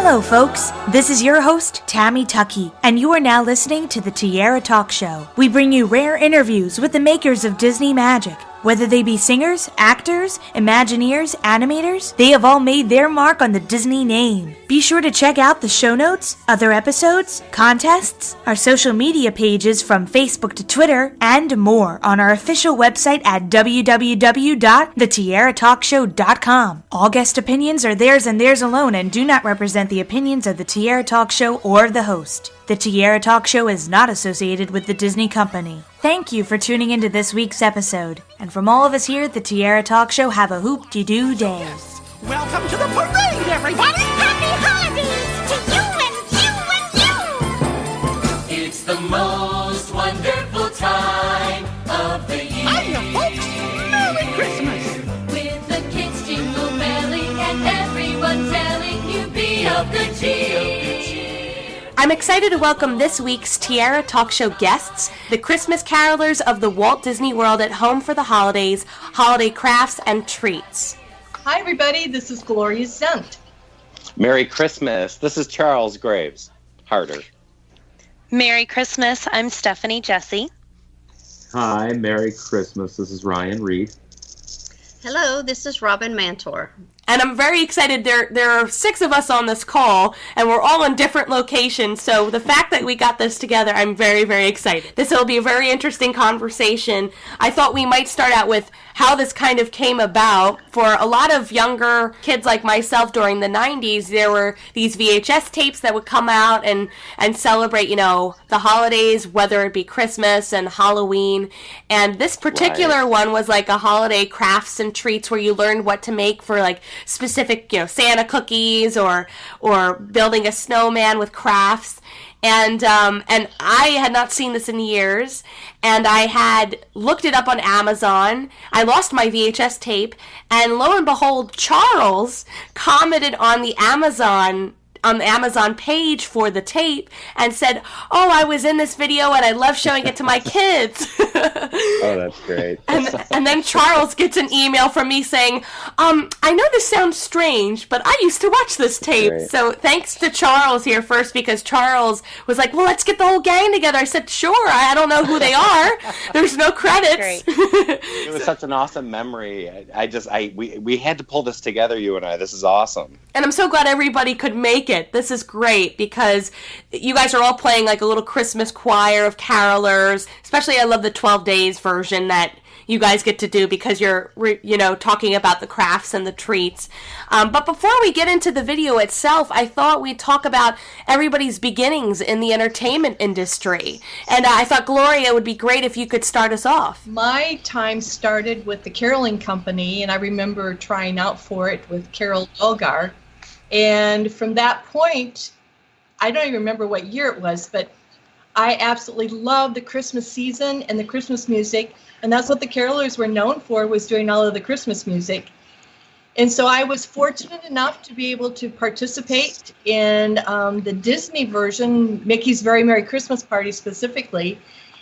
Hello, folks. This is your host, Tammy Tuckey, and you are now listening to the Tiara Talk Show. We bring you rare interviews with the makers of Disney magic. Whether they be singers, actors, Imagineers, animators, they have all made their mark on the Disney name. Be sure to check out the show notes, other episodes, contests, our social media pages from Facebook to Twitter, and more on our official website at www.thetiaratalkshow.com. All guest opinions are theirs and theirs alone and do not represent the opinions of the Tiara Talk Show or the host. The Tiara Talk Show is not associated with the Disney Company. Thank you for tuning into this week's episode. And from all of us here at the Tiara Talk Show, have a hoop-de-doo day. Yes. Welcome to the parade, everybody! Happy holidays to you and you and you! It's the most wonderful time of the year. Hiya, folks! Merry Christmas! With the kids jingle belling and everyone telling you be of good cheer. I'm excited to welcome this week's Tiara Talk Show guests, the Christmas carolers of the Walt Disney World at home for the holidays, holiday crafts and treats. Hi everybody, this is Gloria Zent. Merry Christmas. This is Charles Graves-Harter. Merry Christmas. I'm Stephanie Jessee. Hi, Merry Christmas. This is Ryan Reed. Hello, this is Robin Mantor. And I'm very excited. There are 6 of us on this call, and we're all in different locations. So the fact that we got this together, I'm very, very excited. This will be a very interesting conversation. I thought we might start out with how this kind of came about. For a lot of younger kids like myself during the 90s, there were these VHS tapes that would come out and celebrate, the holidays, whether it be Christmas and Halloween. And this particular one was like a holiday crafts and treats where you learned what to make for like specific, Santa cookies or building a snowman with crafts. And I had not seen this in years, and I had looked it up on Amazon. I lost my VHS tape, and lo and behold, Charles commented on the Amazon page for the tape and said, "Oh, I was in this video and I love showing it to my kids." Oh, that's great. And then Charles gets an email from me saying, I know this sounds strange, but I used to watch this tape. Great. So thanks to Charles here first, because Charles was like, well, let's get the whole gang together. I said, sure, I don't know who they are. There's no credits. It was such an awesome memory. We had to pull this together, you and I. This is awesome. And I'm so glad everybody could make it. This is great because you guys are all playing like a little Christmas choir of carolers. Especially I love the 12 days version that you guys get to do because you're, talking about the crafts and the treats. But before we get into the video itself, I thought we'd talk about everybody's beginnings in the entertainment industry. And I thought, Gloria, it would be great if you could start us off. My time started with the caroling company, and I remember trying out for it with Carol Elgar. And from that point, I don't even remember what year it was, but I absolutely loved the Christmas season and the Christmas music. And that's what the carolers were known for, was doing all of the Christmas music. And so I was fortunate enough to be able to participate in the Disney version, Mickey's Very Merry Christmas Party specifically.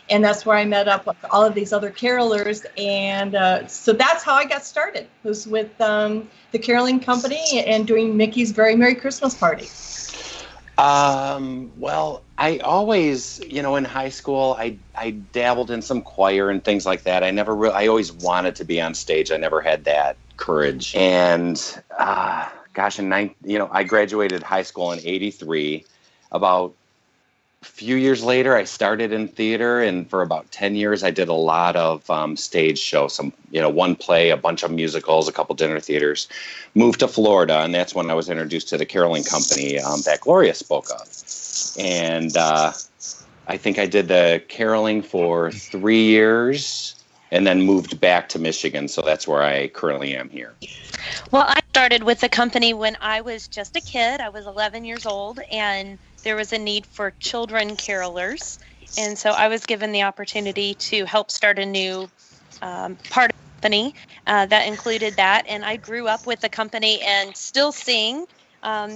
And that's where I met up with all of these other carolers. And so that's how I got started, was with the caroling company and doing Mickey's Very Merry Christmas Party. Well, I always, in high school, I dabbled in some choir and things like that. I always wanted to be on stage. I never had that courage. And, I graduated high school in '83. About a few years later, I started in theater, and for about 10 years, I did a lot of stage shows, some, one play, a bunch of musicals, a couple dinner theaters. Moved to Florida, and that's when I was introduced to the caroling company that Gloria spoke of. And I think I did the caroling for 3 years and then moved back to Michigan, so that's where I currently am here. Well, I started with the company when I was just a kid. I was 11 years old, and there was a need for children carolers. And so I was given the opportunity to help start a new part of the company that included that. And I grew up with the company and still sing,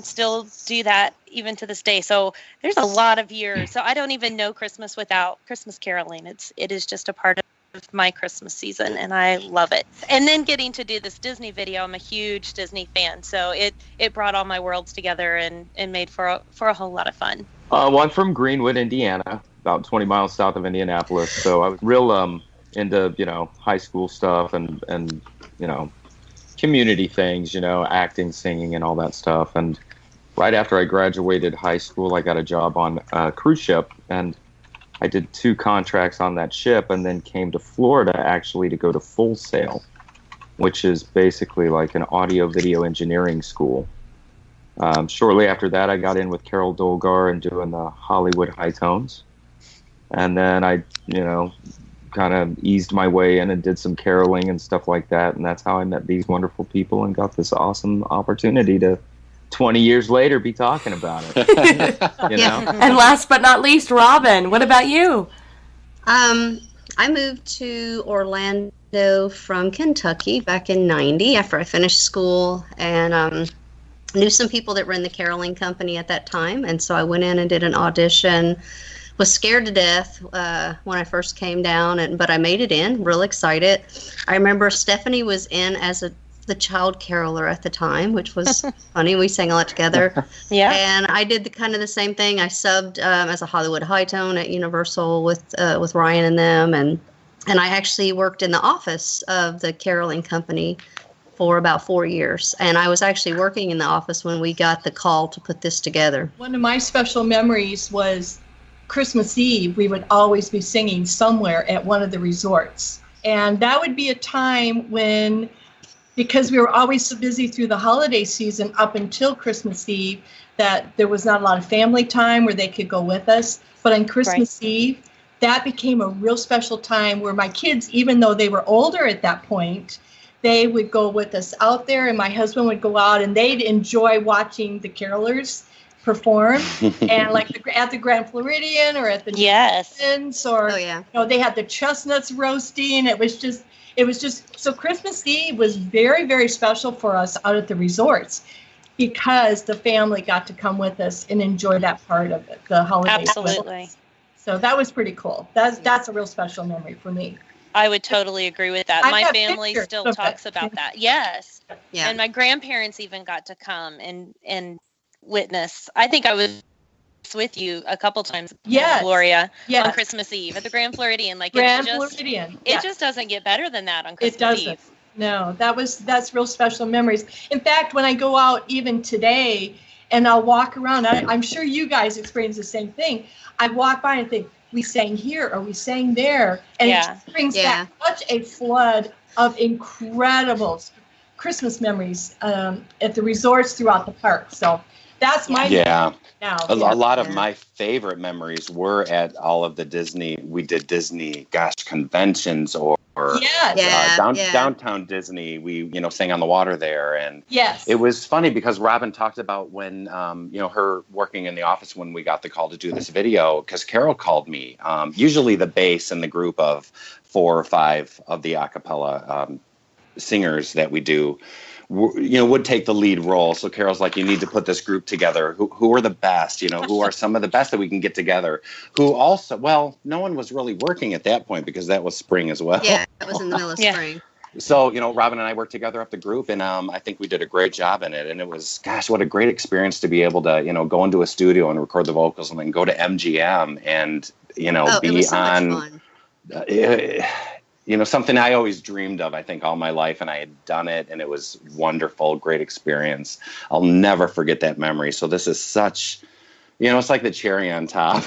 still do that even to this day. So there's a lot of years. So I don't even know Christmas without Christmas caroling. It is just a part of my Christmas season, and I love it. And then getting to do this Disney video, I'm a huge Disney fan, so it brought all my worlds together and made for a whole lot of fun. Well, I'm from Greenwood, Indiana, about 20 miles south of Indianapolis. So I was real into, high school stuff and community things, acting, singing, and all that stuff. And right after I graduated high school, I got a job on a cruise ship, and I did 2 contracts on that ship, and then came to Florida actually to go to Full Sail, which is basically like an audio video engineering school. Shortly after that, I got in with Carol Dolgar and doing the Hollywood High Tones. And then I, kind of eased my way in and did some caroling and stuff like that. And that's how I met these wonderful people and got this awesome opportunity to 20 years later be talking about it. And last but not least, Robin, what about you? I moved to Orlando from Kentucky back in '90 after I finished school, and knew some people that ran the caroling company at that time. And so I went in and did an audition. Was scared to death when I first came down, but I made it in, real excited. I remember Stephanie was in as the child caroler at the time, which was funny. We sang a lot together. Yeah. And I did the same thing. I subbed as a Hollywood High Tone at Universal with Ryan and them, and I actually worked in the office of the caroling company for about 4 years. And I was actually working in the office when we got the call to put this together. One of my special memories was Christmas Eve. We would always be singing somewhere at one of the resorts. And that would be a time when, because we were always so busy through the holiday season up until Christmas Eve, that there was not a lot of family time where they could go with us. But on Christmas Eve, that became a real special time where my kids, even though they were older at that point, they would go with us out there, and my husband would go out, and they'd enjoy watching the carolers perform. And like at the Grand Floridian or at the Yes. Or they had the chestnuts roasting. It was just so Christmas Eve was very, very special for us out at the resorts, because the family got to come with us and enjoy that part of it, the holiday. Absolutely. So that was pretty cool. That's a real special memory for me. I would totally agree with that. My family still talks about that. Yes. Yeah. And my grandparents even got to come and witness. I think I was with you a couple times, Gloria, on Christmas Eve at the Grand Floridian. It just doesn't get better than that on Christmas Eve. No, that's real special memories. In fact, when I go out even today and I'll walk around, I'm sure you guys experience the same thing. I walk by and think, we sang here or we sang there. And it just brings back such a flood of incredible Christmas memories at the resorts throughout the park. So that's my now. A lot of my favorite memories were at all of the Disney. We did Disney, conventions or downtown Disney. We sang on the water there, and it was funny because Robin talked about when her working in the office when we got the call to do this video, because Carol called me. Usually the bass in the group of 4 or 5 of the a cappella singers that we do would take the lead role. So Carol's like, you need to put this group together. Who are the best? Who are some of the best that we can get together? Who also, no one was really working at that point because that was spring as well. Yeah, it was in the middle of spring. So, Robin and I worked together up the group, and I think we did a great job in it. And it was, what a great experience to be able to, go into a studio and record the vocals and then go to MGM and, be so on. Much fun. Something I always dreamed of, I think, all my life, and I had done it, and it was wonderful, great experience. I'll never forget that memory. So this is such, it's like the cherry on top,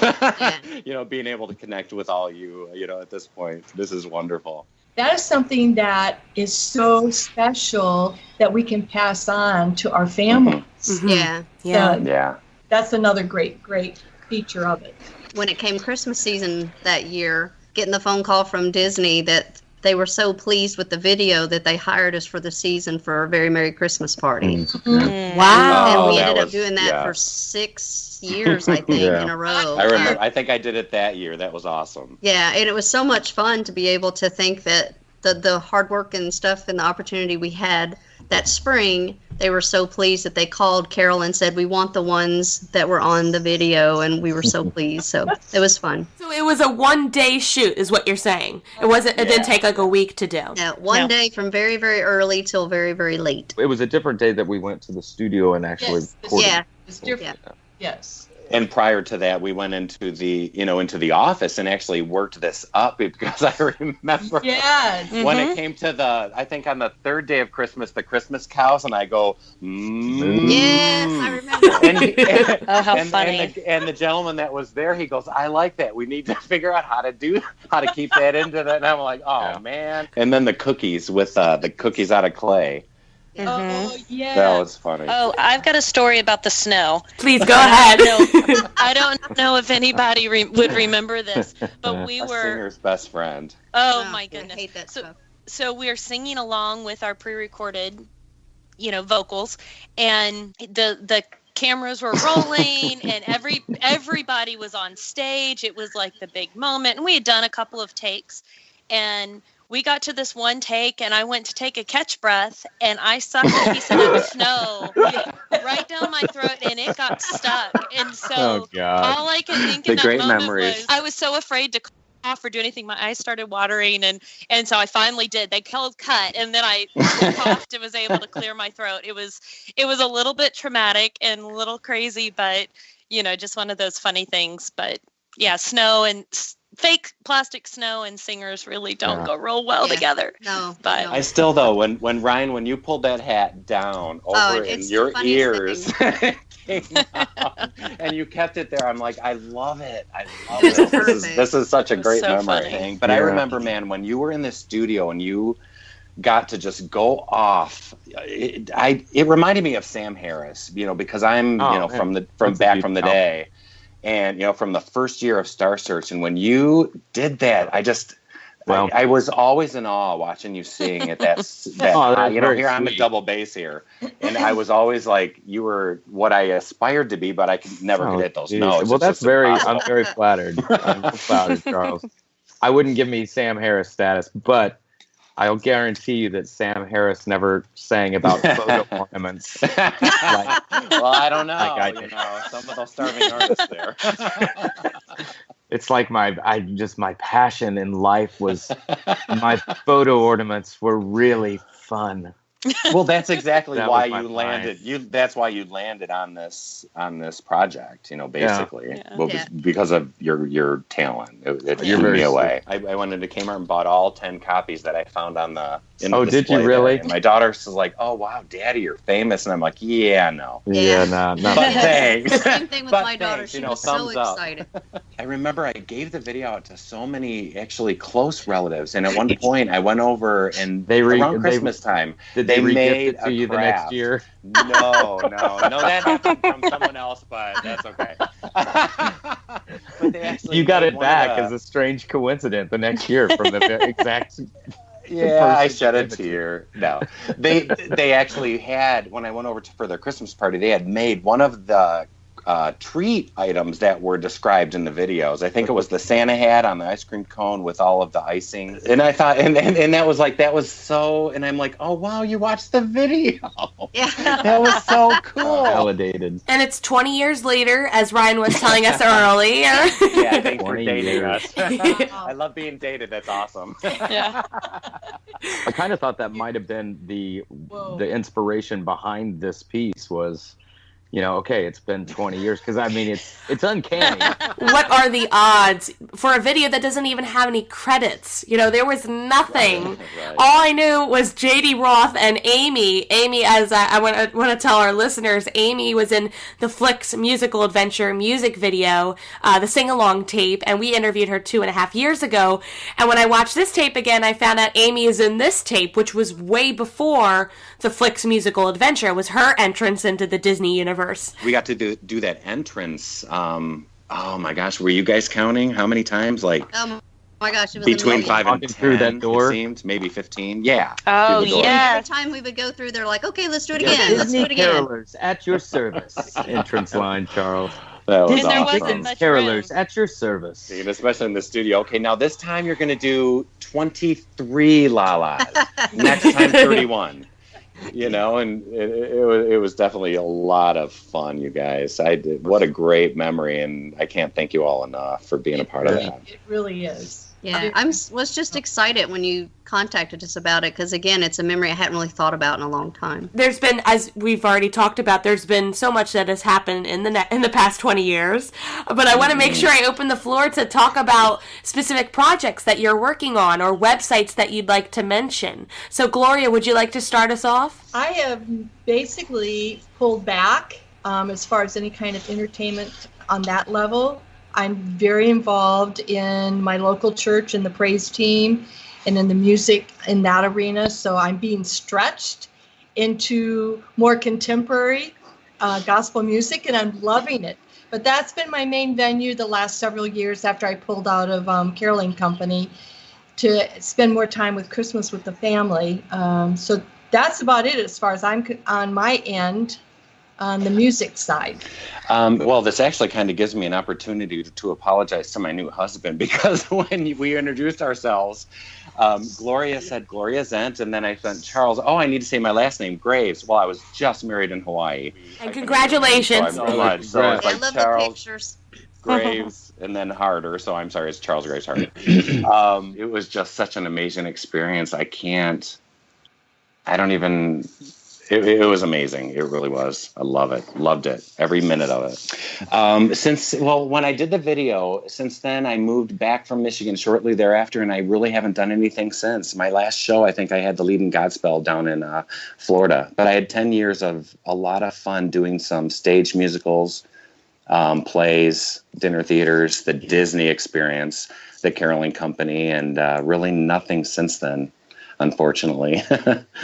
being able to connect with all you, at this point. This is wonderful. That is something that is so special that we can pass on to our families. Mm-hmm. Yeah. That's another great feature of it. When it came Christmas season that year, getting the phone call from Disney that they were so pleased with the video that they hired us for the season for a very Merry Christmas party. Mm-hmm. Wow. And we ended up doing that for 6 years, I think, in a row. I remember. I think I did it that year. That was awesome. Yeah, and it was so much fun to be able to think that the hard work and stuff and the opportunity we had, that spring, they were so pleased that they called Carol and said, we want the ones that were on the video, and we were so pleased. So it was fun. So it was a one-day shoot, is what you're saying. It wasn't. It didn't take like a week to do. No, one day from very, very early till very, very late. It was a different day that we went to the studio and actually recorded. Yeah. It's different. Yes. And prior to that, we went into the office and actually worked this up, because I remember when it came to I think on the third day of Christmas, the Christmas cows, and I go, Yes, I remember. How funny. And the gentleman that was there, he goes, I like that. We need to figure out how to keep that into that. And I'm like, man. And then the cookies with the cookies out of clay. Oh, yeah. That was funny. Oh, I've got a story about the snow. Please go ahead. I don't know if anybody would remember this, but we A were singer's best friend. Oh my goodness! I hate that stuff. So we are singing along with our pre-recorded, vocals, and the cameras were rolling, and everybody was on stage. It was like the big moment, and we had done a couple of takes, and we got to this one take, and I went to take a catch breath, and I sucked a piece of that snow right down my throat, and it got stuck. And so all I could think in that moment was, I was so afraid to cough or do anything. My eyes started watering, and so I finally did. They called cut, and then I coughed and was able to clear my throat. It was a little bit traumatic and a little crazy, but just one of those funny things. But yeah, snow and fake plastic snow and singers really don't go real well together. No, but I still, though, when Ryan, when you pulled that hat down over in your ears came out, and you kept it there, I'm like, I love it. I love it. This is such a great memory thing. But I remember, man, when you were in the studio and you got to just go off, it reminded me of Sam Harris, because I'm from the day. And, from the first year of Star Search. And when you did that, I was always in awe watching you sing at that here I'm a double bass here. And I was always like, you were what I aspired to be, but I could never get those notes. Well, I'm very flattered. I'm so flattered, Charles. I wouldn't give me Sam Harris status, but I'll guarantee you that Sam Harris never sang about photo ornaments. Well, I don't know. Some of those starving artists there. It's like my passion in life was my photo ornaments were really fun. Well, that's exactly why you landed. That's why you landed on this project. Basically, because of your talent. It blew me away. I went into Kmart and bought all 10 copies that I found on the. Did you really? And my daughter was like, "Oh wow, Daddy, you're famous," and I'm like, "Yeah, no." Yeah, no. But thanks. Same thing with my daughter. She was so excited. I remember I gave the video out to so many actually close relatives, and at one point I went over and around Christmas time. They made it to you the next year? No, that happened from someone else, but that's okay. But you got it back as a strange coincidence the next year from the exact. Yeah, I shed a tear. No, they actually had, when I went over for their Christmas party, they had made one of the treat items that were described in the videos. I think it was the Santa hat on the ice cream cone with all of the icing. And I thought, and that was so, and I'm like, oh wow, you watched the video. Yeah. That was so cool. Validated. And it's 20 years later, as Ryan was telling us earlier. Yeah, thanks for dating us. I love being dated. That's awesome. Yeah. I kind of thought that might have been the inspiration behind this piece was, okay, it's been 20 years, because it's uncanny. What are the odds for a video that doesn't even have any credits? There was nothing. Right. All I knew was JD Roth and Amy. Amy, as I want to tell our listeners, Amy was in the Flicks Musical Adventure music video, the sing-along tape, and we interviewed her 2.5 years ago. And when I watched this tape again, I found out Amy is in this tape, which was way before the Flicks Musical Adventure. It was her entrance into the Disney universe. We got to do that entrance. Oh my gosh, were you guys counting how many times? Like, oh my gosh, it was between 5 and 10 through that door. It seemed, maybe 15. Yeah. Oh yeah. Every time we would go through, they're like, "Okay, let's do it again. Let's do it again." Carolers at your service. Entrance line, Charles. That was and there awesome. wasn't much Carolers room. at your service. And especially in the studio. Okay, now this time you're going to do 23 la-las. Next time 31. you know, and it was definitely a lot of fun, you guys. What a great memory, and I can't thank you all enough for being a part of that. It really is. Yeah, was just excited when you contacted us about it because, again, it's a memory I hadn't really thought about in a long time. There's been, as we've already talked about, there's been so much that has happened in the past 20 years. But I want to make sure I open the floor to talk about specific projects that you're working on or websites that you'd like to mention. So, Gloria, would you like to start us off? I have basically pulled back as far as any kind of entertainment on that level. I'm very involved in my local church and the praise team and in the music in that arena. So I'm being stretched into more contemporary gospel music, and I'm loving it. But that's been my main venue the last several years after I pulled out of Caroling Company to spend more time with Christmas with the family. So that's about it as far as I'm on my end. On the music side. Well, this actually kind of gives me an opportunity to apologize to my new husband, because when we introduced ourselves, Gloria said Gloria Zent, and then I sent Charles, I need to say my last name, Graves. Well, I was just married in Hawaii. And congratulations. So it's like I love Charles the pictures. Graves and then Harter, so I'm sorry, it's Charles Graves-Harter. It was just such an amazing experience. It was amazing. It really was. I love it. Loved it. Every minute of it. When I did the video, since then I moved back from Michigan shortly thereafter, and I really haven't done anything since. My last show, I think I had the lead in Godspell down in Florida. But I had 10 years of a lot of fun doing some stage musicals, plays, dinner theaters, the Disney experience, the Caroling Company, and really nothing since then, unfortunately.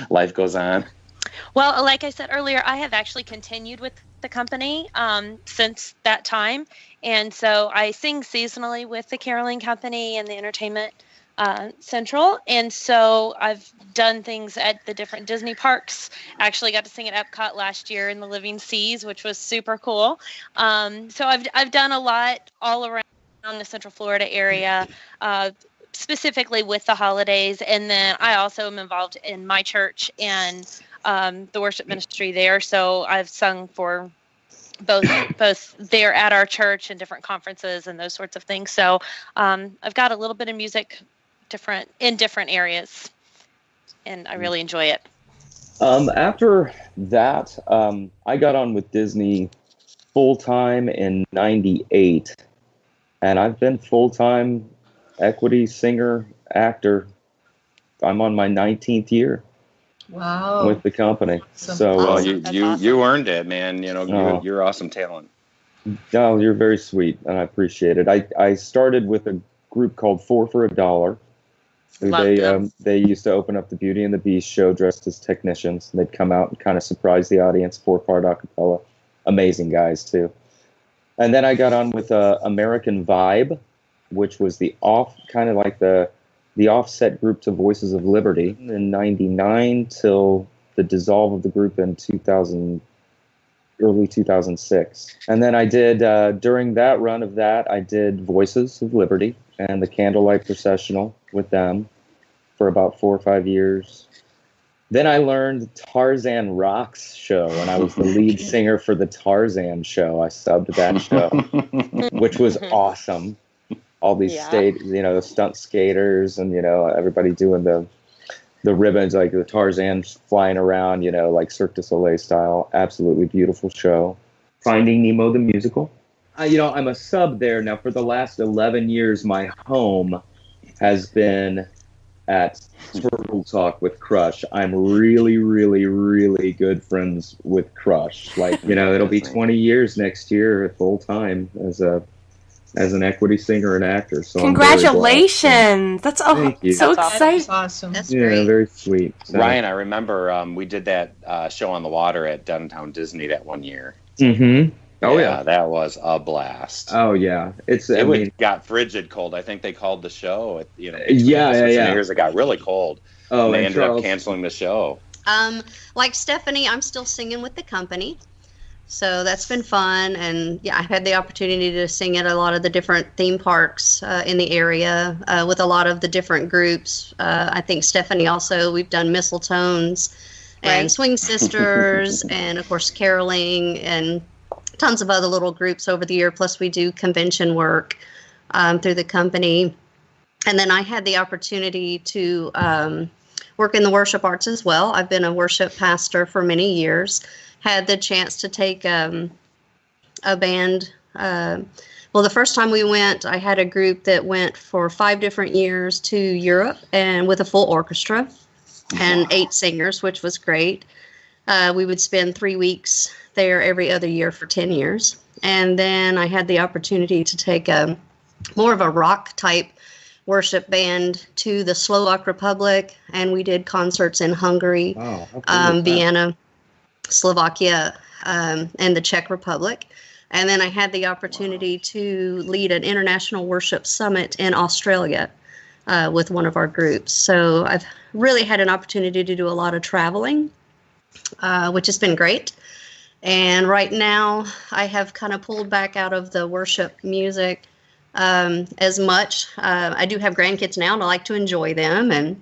Life goes on. Well, like I said earlier, I have actually continued with the company since that time. And so I sing seasonally with the Caroling Company and the Entertainment Central. And so I've done things at the different Disney parks. Actually got to sing at Epcot last year in the Living Seas, which was super cool. So I've done a lot all around the Central Florida area, specifically with the holidays. And then I also am involved in my church and the worship ministry there. So I've sung for both there at our church and different conferences and those sorts of things. So I've got a little bit of music in different areas, and I really enjoy it. After that, I got on with Disney full-time in 98, and I've been full-time equity singer, actor. I'm on my 19th year. Wow. With the company. So you earned it, man. You know, you're awesome talent. Oh, you're very sweet, and I appreciate it. I started with a group called Four for $1. They used to open up the Beauty and the Beast show dressed as technicians, and they'd come out and kind of surprise the audience, 4-part a cappella. Amazing guys too. And then I got on with American Vibe, which was the offset group to Voices of Liberty in 99 till the dissolve of the group in early 2006. And then I did, during that run of that, I did Voices of Liberty and the Candlelight Processional with them for about 4 or 5 years. Then I learned Tarzan Rocks show, and I was the lead singer for the Tarzan show. I subbed that show, which was awesome. All these the stunt skaters and, everybody doing the ribbons, like the Tarzan flying around, like Cirque du Soleil style. Absolutely beautiful show. Finding Nemo the musical. I'm a sub there now. For the last 11 years, my home has been at Turtle Talk with Crush. I'm really, really, really good friends with Crush. Like, it'll be 20 years next year full time as an equity singer and actor. So congratulations! That's so exciting. That's awesome. That's great. Very sweet. So, Ryan, I remember we did that show on the water at Downtown Disney that one year. Mm-hmm. Oh yeah, that was a blast. Oh yeah, got frigid cold. I think they called the show. Years it got really cold. Oh, and they ended up canceling the show. Like Stephanie, I'm still singing with the company. So that's been fun, and I've had the opportunity to sing at a lot of the different theme parks in the area with a lot of the different groups. I think Stephanie also, we've done Mistletones and Right. Swing Sisters, and of course caroling, and tons of other little groups over the year. Plus, we do convention work through the company. And then I had the opportunity to work in the worship arts as well. I've been a worship pastor for many years. Had the chance to take a band. Well, the first time we went, I had a group that went for 5 different years to Europe, and with a full orchestra and 8 singers, which was great. We would spend 3 weeks there every other year for 10 years. And then I had the opportunity to take more of a rock type worship band to the Slovak Republic, and we did concerts in Hungary, Vienna, Slovakia, and the Czech Republic. And then I had the opportunity to lead an international worship summit in Australia with one of our groups. So I've really had an opportunity to do a lot of traveling, which has been great. And right now I have kind of pulled back out of the worship music as much. I do have grandkids now, and I like to enjoy them, and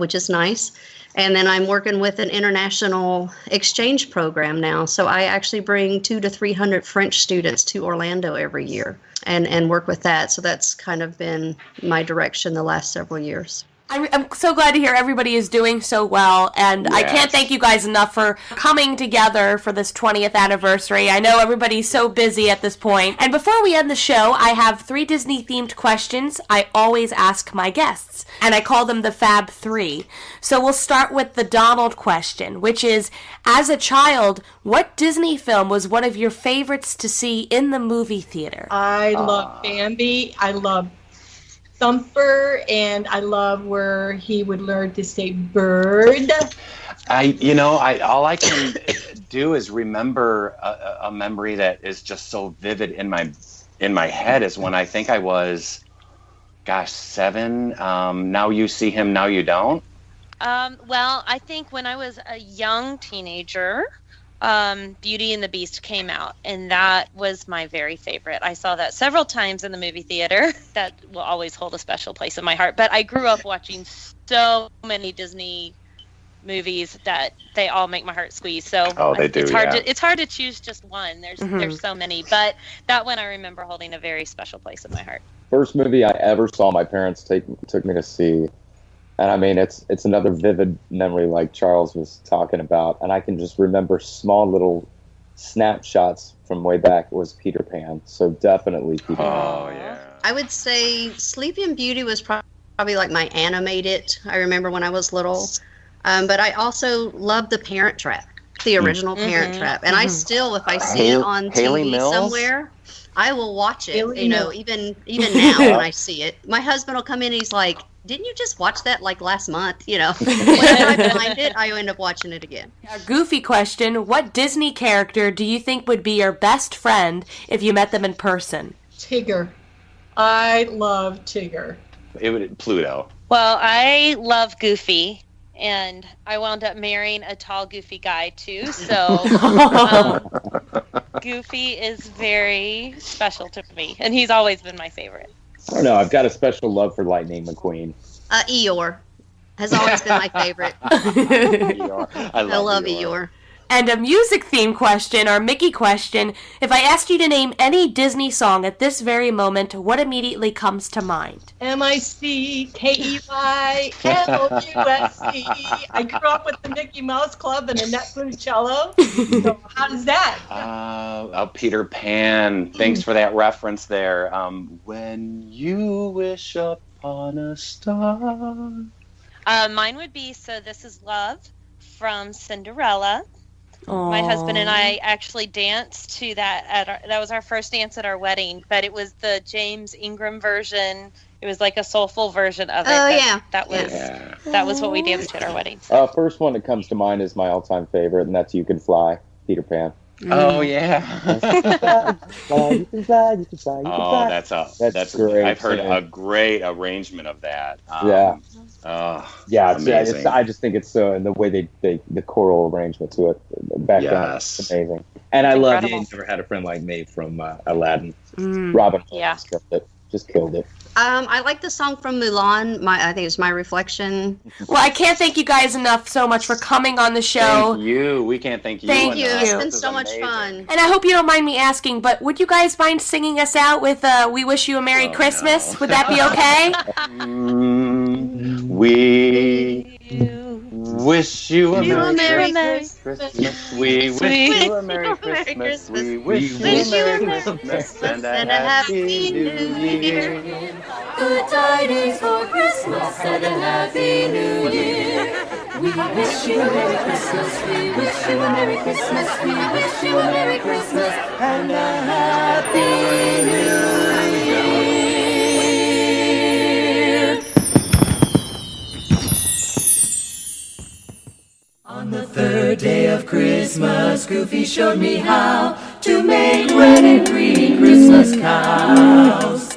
which is nice. And then I'm working with an international exchange program now. So I actually bring 200 to 300 French students to Orlando every year and work with that. So that's kind of been my direction the last several years. I'm so glad to hear everybody is doing so well, and I can't thank you guys enough for coming together for this 20th anniversary. I know everybody's so busy at this point. And before we end the show, I have 3 Disney-themed questions I always ask my guests, and I call them the Fab 3. So we'll start with the Donald question, which is, as a child, what Disney film was one of your favorites to see in the movie theater? I love Bambi. I love Thumper, and I love where he would learn to say bird. All I can do is remember a memory that is just so vivid in my head is when I think I was, 7. Now You See Him, Now You Don't. Well, I think when I was a young teenager, Beauty and the Beast came out, and that was my very favorite. I saw that several times in the movie theater. That will always hold a special place in my heart. But I grew up watching so many Disney movies that they all make my heart squeeze. So they do. It's hard to choose just one. There's so many, but that one I remember holding a very special place in my heart. First movie I ever saw my parents took me to see. And I mean, it's another vivid memory like Charles was talking about. And I can just remember small little snapshots from way back. It was Peter Pan. So definitely Peter Pan. Oh, yeah. I would say Sleeping Beauty was probably like my animated. I remember when I was little. But I also love The Parent Trap, the original Parent Trap. And I still, if I see it on TV somewhere, I will watch it. Even now when I see it. My husband will come in and he's like, didn't you just watch that like last month? Whenever I find it, I end up watching it again. A goofy question. What Disney character do you think would be your best friend if you met them in person? Tigger. I love Tigger. It would Pluto. Well, I love Goofy, and I wound up marrying a tall, goofy guy too. So Goofy is very special to me, and he's always been my favorite. I don't know. I've got a special love for Lightning McQueen. Eeyore has always been my favorite. I love Eeyore. And a music theme question, or Mickey question. If I asked you to name any Disney song at this very moment, what immediately comes to mind? MICKEYLOUSC. I grew up with the Mickey Mouse Club and Annette Funicello. So how does that? Peter Pan. Thanks for that reference there. When you wish upon a star. Mine would be So This Is Love from Cinderella. Aww. My husband and I actually danced to that. That was our first dance at our wedding, but it was the James Ingram version. It was like a soulful version of it. Oh, yeah. That was what we danced to at our wedding. First one that comes to mind is my all-time favorite, and that's You Can Fly, Peter Pan. Oh, yeah. You can fly, you can fly. Oh, that's great. I've heard a great arrangement of that. I just think it's so, and the way the choral arrangement to it, background, is amazing. And I love You Ain't Never Had a Friend Like Me from Aladdin. Robin. Yeah. It. Just killed it. I like the song from Mulan. I think it's My Reflection. Well, I can't thank you guys enough so much for coming on the show. Thank you. We can't thank you Thank enough. you. It's been This is so much amazing. fun. And I hope you don't mind me asking, but would you guys mind singing us out with We Wish You a Merry Christmas? no. Would that be okay? We wish you a Merry Christmas. Christmas. We wish you a Merry Christmas. We wish you a Merry Christmas and a Happy New Year. Good tidings for Christmas and a Happy New Year. We wish you a Merry Christmas. We wish you a Merry Christmas. We wish you a Merry Christmas and a Happy New Year. On the third day of Christmas, Goofy showed me how to make red and green Christmas cows.